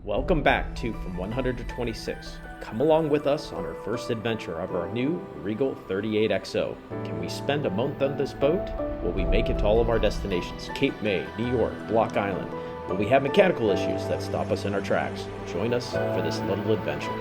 Welcome back to From 100 to 26. Come along with us on our first adventure of our new Regal 38XO. Can we spend a month on this boat? Will we make it to all of our destinations? Cape May, New York, Block Island. Will we have mechanical issues that stop us in our tracks? Join us for this little adventure.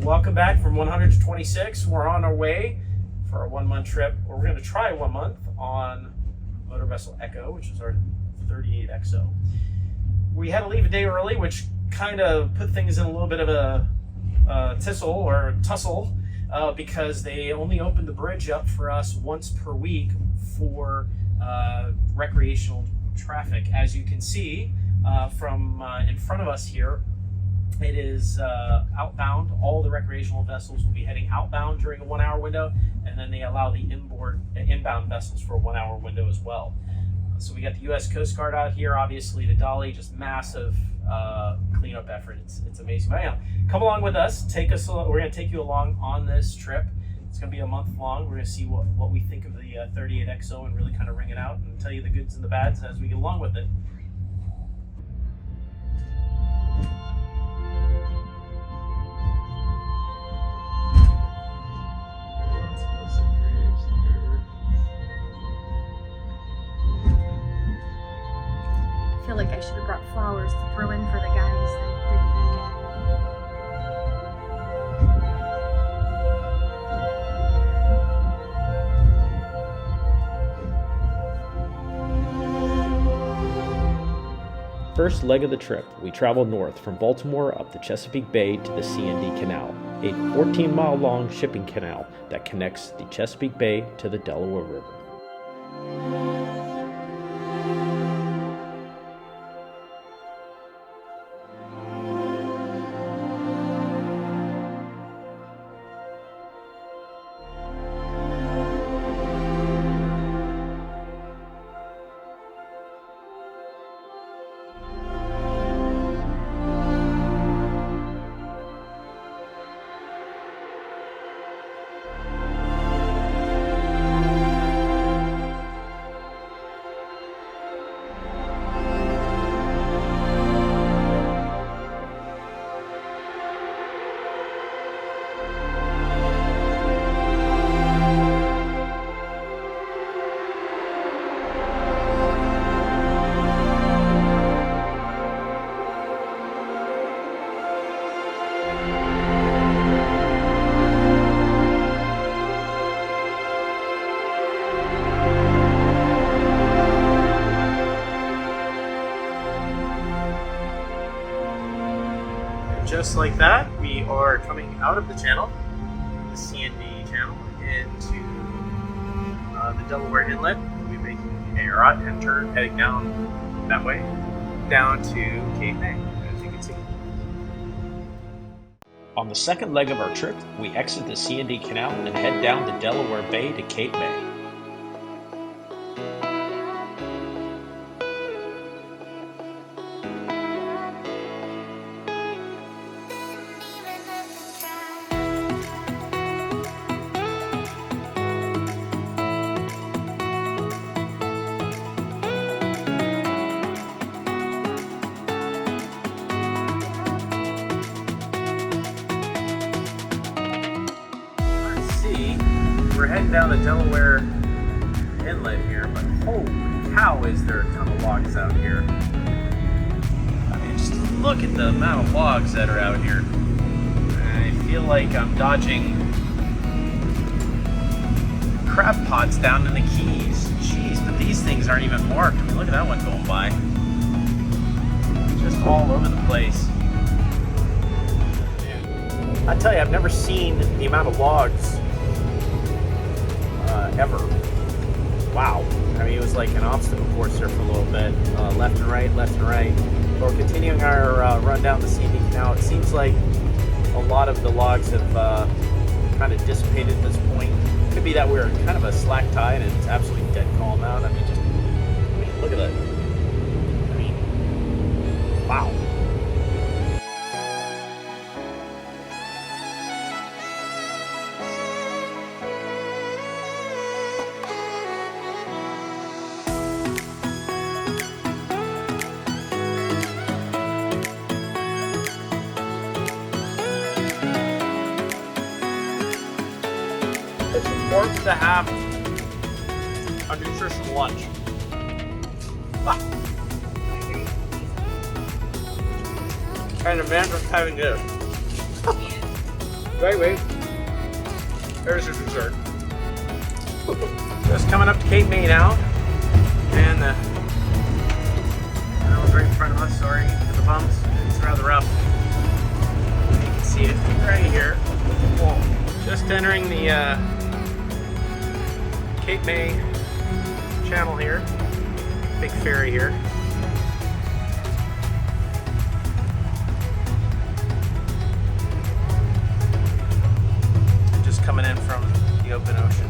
Welcome back from 100 to 26. We're on our way for a 1 month trip. We're going to try 1 month on motor vessel Echo, which is our 38XO. We had to leave a day early, which kind of put things in a little bit of a tussle because they only opened the bridge up for us once per week for recreational traffic. As you can see from in front of us here, it is outbound. All the recreational vessels will be heading outbound during a 1 hour window, and then they allow the inbound vessels for a 1 hour window as well. So we got the U.S. Coast Guard out here, obviously the Dolly, just massive cleanup effort. It's amazing. But yeah, come along with us. We're going to take you along on this trip. It's going to be a month long. We're going to see what we think of the 38XO and really kind of ring it out and tell you the goods and the bads as we get along with it. I feel like I should have brought flowers to throw in for the guys that didn't First leg of the trip, we traveled north from Baltimore up the Chesapeake Bay to the C&D Canal, a 14-mile long shipping canal that connects the Chesapeake Bay to the Delaware River. Just like that, we are coming out of the channel, the C&D channel, into the Delaware Inlet. We'll be making a right hand turn, heading down that way, down to Cape May, as you can see. On the second leg of our trip, we exit the C&D Canal and head down the Delaware Bay to Cape May. We're heading down the Delaware Inlet here, but holy cow, is there a ton of logs out here. I mean, just look at the amount of logs that are out here. I feel like I'm dodging crab pots down in the Keys. Jeez, but these things aren't even marked. I mean, look at that one going by. Just all over the place. Dude, I tell you, I've never seen the amount of logs ever. Wow. I mean, it was like an obstacle course there for a little bit. Left and right, left and right. But we're continuing our run down the C&D Canal. It seems like a lot of the logs have kind of dissipated at this point. Could be that we're in kind of a slack tide and it's absolutely dead calm out. I mean, look at that. I mean, wow. It's important to have a nutritious lunch. And imagine having this. Wait. There's your dessert. Just coming up to Cape May now. And that was right in front of us, sorry for the bumps. It's rather rough. You can see it right here. Just entering the Cape May channel here. Big ferry here. Just coming in from the open ocean.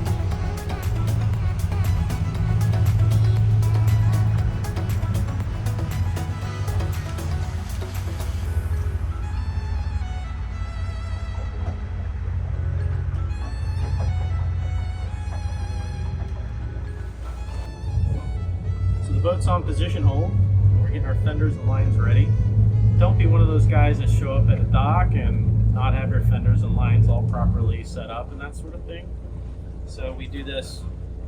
The boat's on position hold. We're getting our fenders and lines ready. Don't be one of those guys that show up at a dock and not have your fenders and lines all properly set up and that sort of thing. So we do this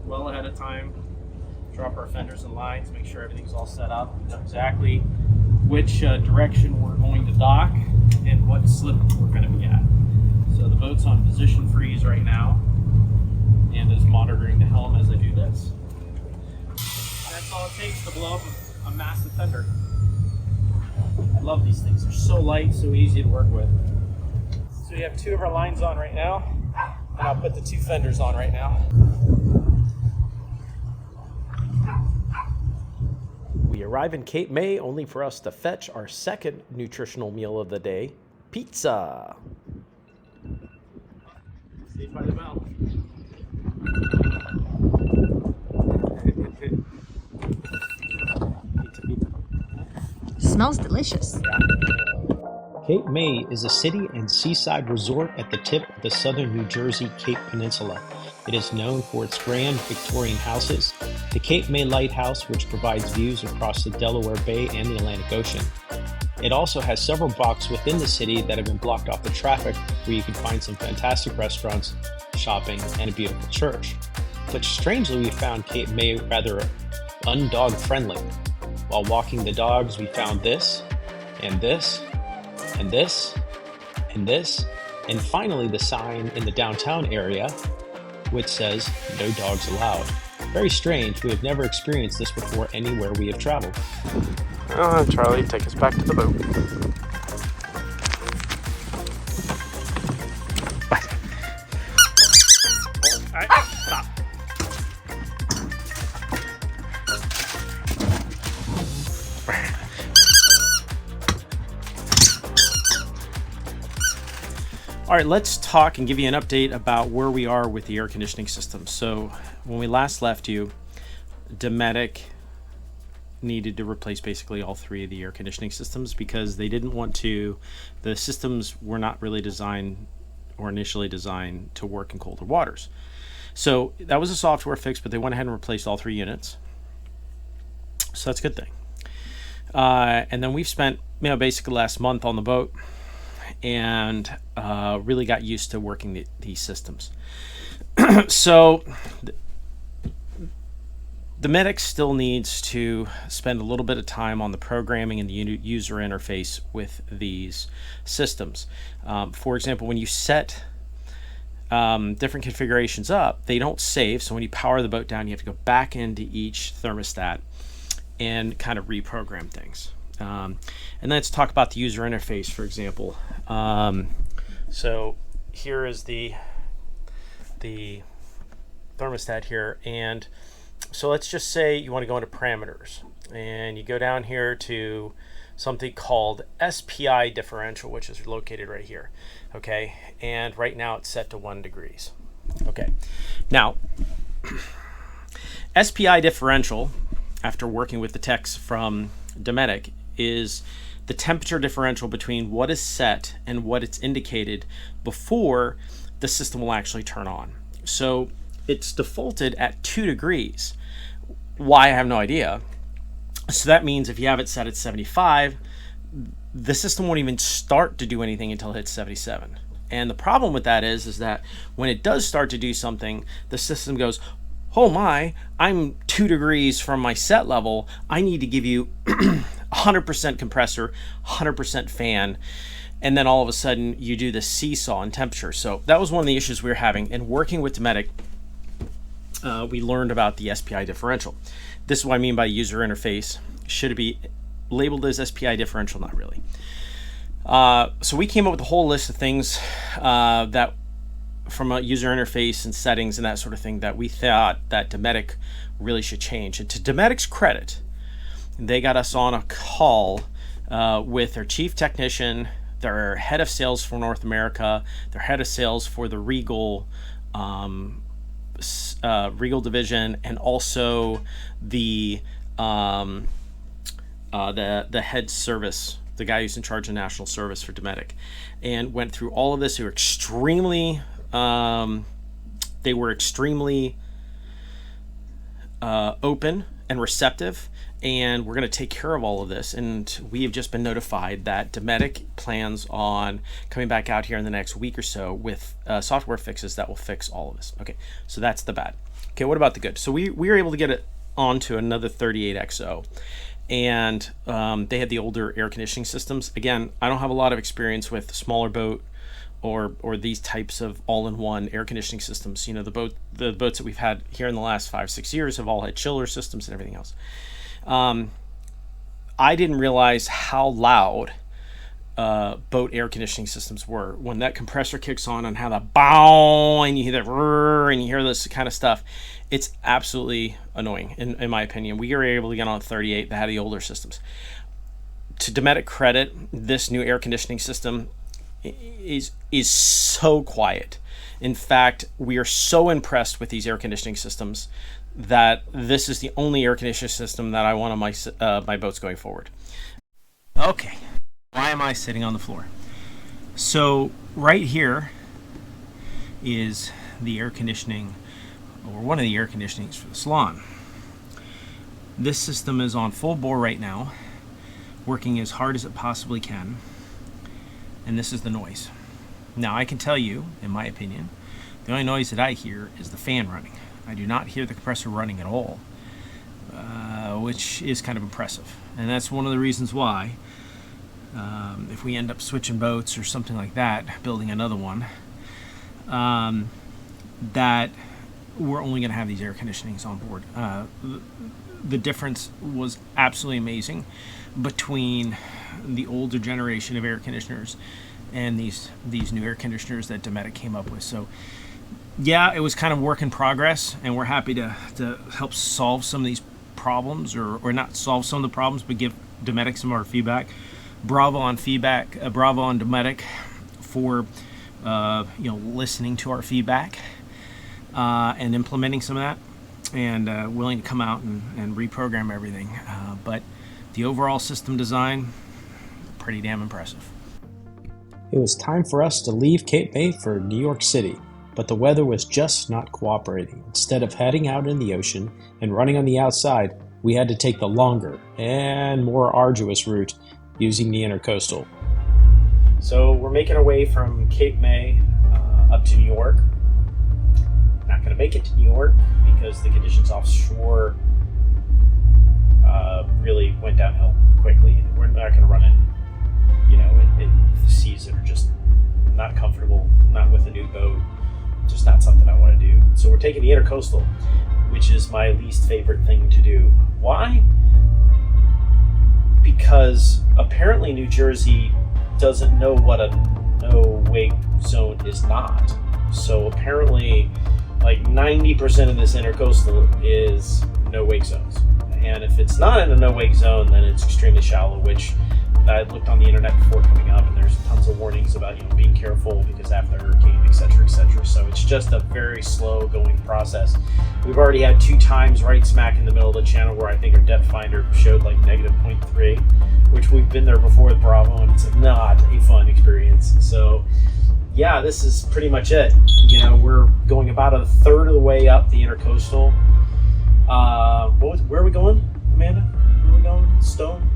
well ahead of time. Drop our fenders and lines, make sure everything's all set up. We know exactly which direction we're going to dock and what slip we're going to be at. So the boat's on position freeze right now and is monitoring the helm as I do this. That's all it takes to blow up a massive fender. I love these things. They're so light, so easy to work with. So we have two of our lines on right now, and I'll put the two fenders on right now. We arrive in Cape May only for us to fetch our second nutritional meal of the day, pizza. Saved by the bell. Smells delicious. Cape May is a city and seaside resort at the tip of the southern New Jersey Cape Peninsula. It is known for its grand Victorian houses, the Cape May Lighthouse, which provides views across the Delaware Bay and the Atlantic Ocean. It also has several blocks within the city that have been blocked off the traffic, where you can find some fantastic restaurants, shopping, and a beautiful church. But strangely, we found Cape May rather undog friendly. While walking the dogs, we found this, and this, and this, and this, and finally the sign in the downtown area, which says, "No dogs allowed." Very strange. We have never experienced this before anywhere we have traveled. Charlie, take us back to the boat. Stop. All right, let's talk and give you an update about where we are with the air conditioning system. So when we last left you, Dometic needed to replace basically all 3 of the air conditioning systems because they didn't want to, the systems were not really designed or initially designed to work in colder waters. So that was a software fix, but they went ahead and replaced all 3 units. So that's a good thing. And then we've spent, basically last month on the boat and really got used to working these systems. So Dometic still needs to spend a little bit of time on the programming and the user interface with these systems. For example, when you set different configurations up, they don't save. So when you power the boat down, you have to go back into each thermostat and kind of reprogram things. And let's talk about the user interface, for example. So here is the thermostat here, and so let's just say you want to go into parameters, and you go down here to something called SPI differential, which is located right here. Okay, and right now it's set to 1 degrees. Okay, now SPI differential, after working with the techs from Dometic, is the temperature differential between what is set and what it's indicated before the system will actually turn on. So it's defaulted at 2 degrees. Why, I have no idea. So that means if you have it set at 75, the system won't even start to do anything until it hits 77. And the problem with that is that when it does start to do something, the system goes, oh my, I'm 2 degrees from my set level. I need to give you 100% compressor, 100% fan. And then all of a sudden you do this seesaw in temperature. So that was one of the issues we were having. And working with Dometic, we learned about the SPI differential. This is what I mean by user interface. Should it be labeled as SPI differential? Not really. So we came up with a whole list of things that from a user interface and settings and that sort of thing that we thought that Dometic really should change. And to Dometic's credit, they got us on a call with their chief technician, their head of sales for North America, their head of sales for the Regal division, and also the head service, the guy who's in charge of national service for Dometic, and went through all of this. They were extremely open and receptive, and we're going to take care of all of this. And we have just been notified that Dometic plans on coming back out here in the next week or so with software fixes that will fix all of this. Okay, so that's the bad. Okay, what about the good? So we were able to get it onto another 38XO, and they had the older air conditioning systems. Again, I don't have a lot of experience with smaller boat or these types of all-in-one air conditioning systems. You know, the boats that we've had here in the last 5-6 years have all had chiller systems and everything else. I didn't realize how loud boat air conditioning systems were. When that compressor kicks on and how that bow and you hear that and you hear this kind of stuff, it's absolutely annoying in my opinion. We were able to get on a 38 that had the older systems. To Dometic credit, this new air conditioning system is so quiet. In fact, we are so impressed with these air conditioning systems that this is the only air conditioning system that I want on my boats going forward. Okay, why am I sitting on the floor? So right here is the air conditioning, or one of the air conditionings for the salon. This system is on full bore right now, working as hard as it possibly can, and this is the noise. Now I can tell you, in my opinion, the only noise that I hear is the fan running. I do not hear the compressor running at all, which is kind of impressive. And that's one of the reasons why, if we end up switching boats or something like that, building another one, that we're only going to have these air conditionings on board. The difference was absolutely amazing between the older generation of air conditioners and these new air conditioners that Dometic came up with. So yeah, it was kind of work in progress, and we're happy to help solve some of these problems, or not solve some of the problems, but give Dometic some of our feedback. Bravo on feedback, bravo on Dometic for listening to our feedback and implementing some of that, and willing to come out and reprogram everything. But the overall system design, pretty damn impressive. It was time for us to leave Cape May for New York City, but the weather was just not cooperating. Instead of heading out in the ocean and running on the outside, we had to take the longer and more arduous route using the Intercostal. So we're making our way from Cape May up to New York. Not going to make it to New York because the conditions offshore really went downhill quickly. We're not going to run in seas that are just not comfortable, not with a new boat, just not something I want to do. So we're taking the Intercostal, which is my least favorite thing to do. Why? Because apparently New Jersey doesn't know what a no-wake zone is not. So apparently like 90% of this Intercostal is no-wake zones. And if it's not in a no-wake zone, then it's extremely shallow, which I looked on the internet before coming up, and there's tons of warnings about being careful because after the hurricane, etc., etc. So it's just a very slow going process. We've already had 2 times right smack in the middle of the channel where I think our depth finder showed like -0.3, which we've been there before with Bravo, and it's not a fun experience. So yeah, this is pretty much it. We're going about 1/3 of the way up the Intercostal. Where are we going, Amanda? Where are we going? Stone?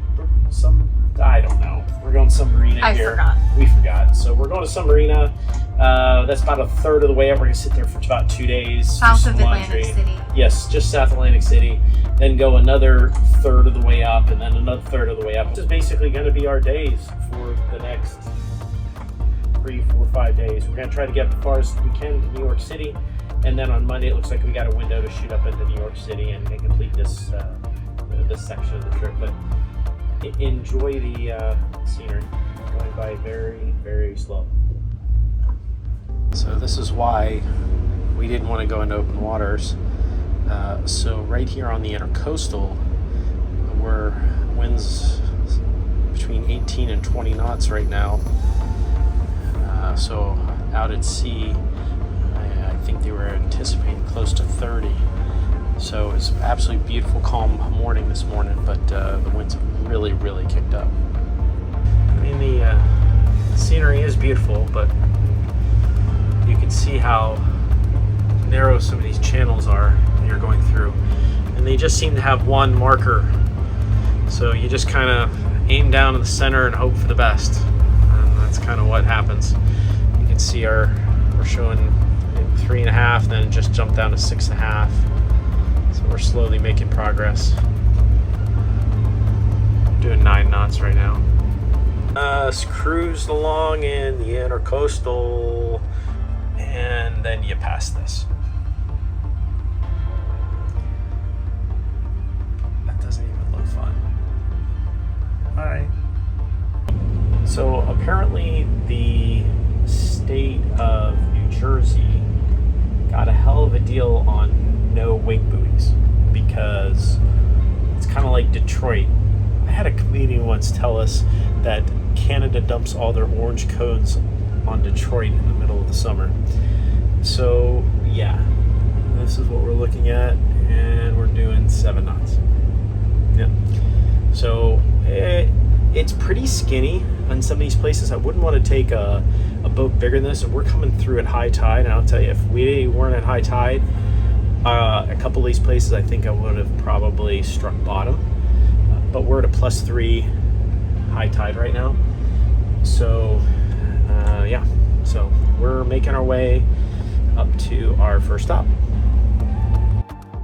I don't know. We're going some marina here. We forgot. So we're going to some marina. That's about 1/3 of the way up. We're going to sit there for about 2 days. South of Atlantic City. Yes, just south of Atlantic City. Then go another 1/3 of the way up, and then another 1/3 of the way up. This is basically going to be our days for the next 3, 4, 5 days. We're going to try to get as far as we can to New York City. And then on Monday, it looks like we got a window to shoot up into New York City and complete this section of the trip. But enjoy the scenery. Going by very, very slow. So this is why we didn't want to go into open waters. So right here on the Intercostal, we're winds between 18 and 20 knots right now. So out at sea, I think they were anticipating close to 30. So it was absolutely beautiful, calm morning this morning, but the winds really, really kicked up. I mean, the scenery is beautiful, but you can see how narrow some of these channels are when you're going through. And they just seem to have one marker. So you just kind of aim down in the center and hope for the best. And that's kind of what happens. You can see we're showing 3.5, then just jump down to 6.5. So we're slowly making progress. Doing 9 knots right now. Cruised along in the Intercostal, and then you pass this. That doesn't even look fun. Alright. So apparently the state of New Jersey got a hell of a deal on no wake buoys, because it's kind of like Detroit. I had a comedian once tell us that Canada dumps all their orange cones on Detroit in the middle of the summer. So yeah, this is what we're looking at, and we're doing 7 knots. Yeah. So it's pretty skinny on some of these places. I wouldn't want to take a boat bigger than this, and we're coming through at high tide, and I'll tell you, if we weren't at high tide, a couple of these places I think I would have probably struck bottom. But we're at a +3 high tide right now. So yeah, so we're making our way up to our first stop.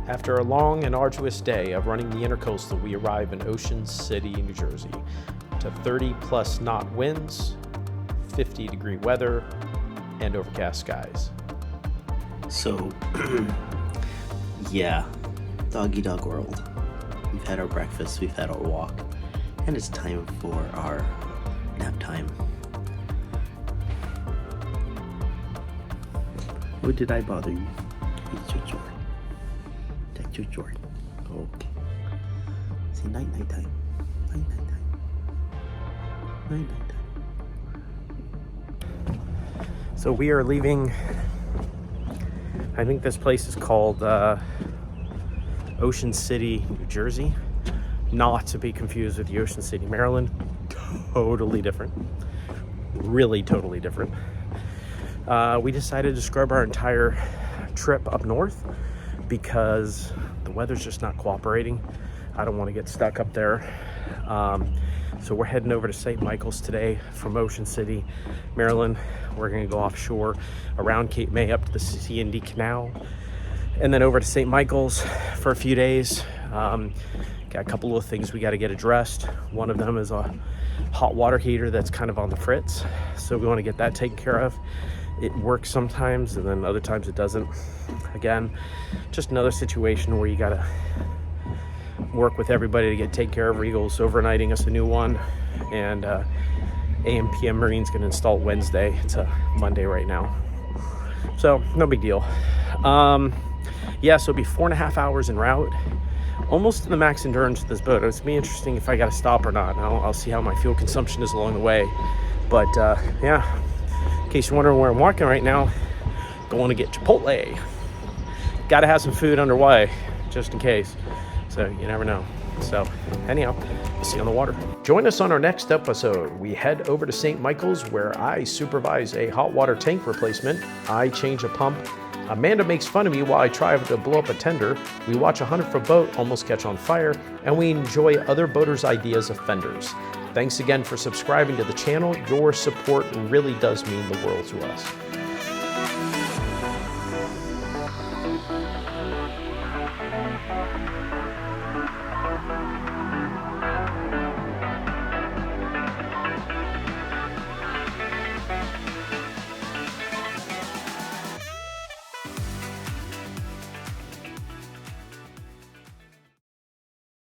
After a long and arduous day of running the Intercoastal, we arrive in Ocean City, New Jersey, to 30+ knot winds, 50-degree weather, and overcast skies. So, yeah, doggy dog world. We've had our breakfast, we've had our walk, and it's time for our nap time. Or did I bother you? It's your chore. That's your chore. Okay. Say night time. Night time. Night time. So we are leaving, I think this place is called Ocean City, New Jersey. Not to be confused with the Ocean City, Maryland. Totally different. Really totally different. We decided to scrub our entire trip up north because the weather's just not cooperating. I don't want to get stuck up there. So we're heading over to St. Michael's today from Ocean City, Maryland. We're going to go offshore around Cape May up to the C&D Canal and then over to St. Michael's for a few days. Got a couple of things we got to get addressed. One of them is a hot water heater that's kind of on the fritz, so we want to get that taken care of. It works sometimes and then other times it doesn't. Again, just another situation where you got to work with everybody to get taken care of. Regal's overnighting us a new one, and AM/PM Marine's going to install Wednesday. It's a Monday right now, so no big deal. Yeah, so it'll be 4.5 hours en route, almost to the max endurance of this boat. It's gonna be interesting if I got to stop or not. I'll see how my fuel consumption is along the way. But yeah, in case you're wondering where I'm walking right now, going to get Chipotle. Got to have some food underway, just in case. So you never know. So anyhow, we'll see you on the water. Join us on our next episode. We head over to St. Michael's where I supervise a hot water tank replacement. I change a pump. Amanda makes fun of me while I try to blow up a tender. We watch a 100-foot boat almost catch on fire, and we enjoy other boaters' ideas of fenders. Thanks again for subscribing to the channel. Your support really does mean the world to us.